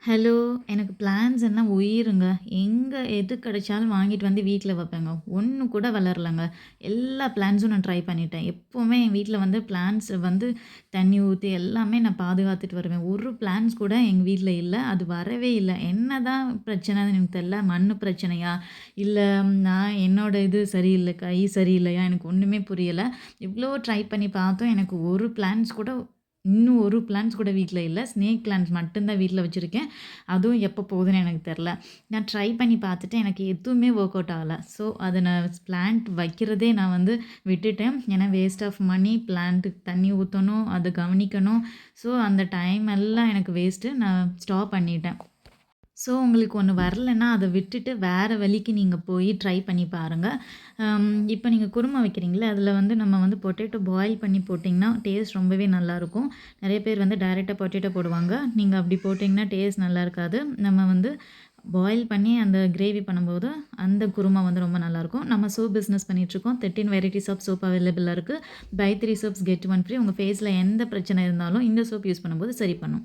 Hello! எனக்கு பிளான்ட்ஸ்ன்னா உயிருங்க. எது கிடைச்சாலும் வாங்கிட்டு வந்து வீட்ல வைப்பேங்க. ஒண்ணு கூட வளரலங்க. எல்லா பிளான்ட்ஸும் நான் ட்ரை பண்ணிட்டேன். எப்பவுமே என் வீட்ல வந்து பிளான்ட்ஸ் வந்து தண்ணி ஊத்தி எல்லாமே நான் பாதுகாத்துட்டு வருவேன். ஒரு பிளான்ட்ஸ் கூட எங்க வீட்ல இல்ல. அது வரவே இல்ல. என்னதான் பிரச்சனைன்னு எனக்கு தெரியல. மண்ணு பிரச்சனையா? இல்ல நான் என்னோட இது சரியில்ல, கை சரியில்லையா? எனக்கு ஒண்ணுமே புரியல. இவ்ளோ ட்ரை பண்ணி பார்த்தும் எனக்கு ஒரு பிளான்ட்ஸ் கூட இன்னும் ஒரு பிளான்ட்ஸ் கூட வீட்ல இல்ல. ஸ்னேக் பிளான்ட்ஸ் மட்டும் தான் வீட்ல வச்சிருக்கேன். அதுவும் எப்போ போகுதுன்னு எனக்கு தெரில. நான் ட்ரை பண்ணி பார்த்துட்டு எனக்கு எதுவுமே ஒர்க் அவுட் ஆகல. ஸோ அத நான் பிளான்ட் வைக்கிறதே நான் வந்து விட்டுட்டேன். ஏன்னா வேஸ்ட் ஆஃப் மணி பிளான்ட்டுக்கு தண்ணி ஊத்தணும், அத கவனிக்கணும். ஸோ அந்த டைம் எல்லாம் எனக்கு வேஸ்ட்டு. நான் ஸ்டாப் பண்ணிட்டேன். ஸோ உங்களுக்கு ஒண்ணு வரலன்னா, அத விட்டுட்டு வேற வழிக்கு நீங்க போய் ட்ரை பண்ணி பாருங்க. இப்ப நீங்க குருமா வைக்கிறீங்கல்ல, அதில வந்து நம்ம வந்து பொட்டேட்டோ பாயில் பண்ணி போட்டிங்கன்னா, டேஸ்ட் ரொம்பவே நல்லாயிருக்கும். நெறைய பேர் வந்து டைரக்ட்டா பொட்டேட்டோ போடுவாங்க. நீங்க அப்படி போட்டிங்கன்னா டேஸ்ட் நல்லா இருக்காது. நம்ம வந்து பாயில் பண்ணி அந்த கிரேவி பண்ணும்போது, அந்த குருமா வந்து ரொம்ப நல்லாயிருக்கும். நம்ம சோப் பிசினஸ் பண்ணிட்டுருக்கோம். 13 வெரைட்டீஸ் ஆஃப் சோப் அவைலபிளா இருக்கு. Buy 3 soaps get 1 free. உங்க ஃபேஸ்ல எந்த பிரச்சனை இருந்தாலும் இந்த சோப் யூஸ் பண்ணும்போது சரி பண்ணும்.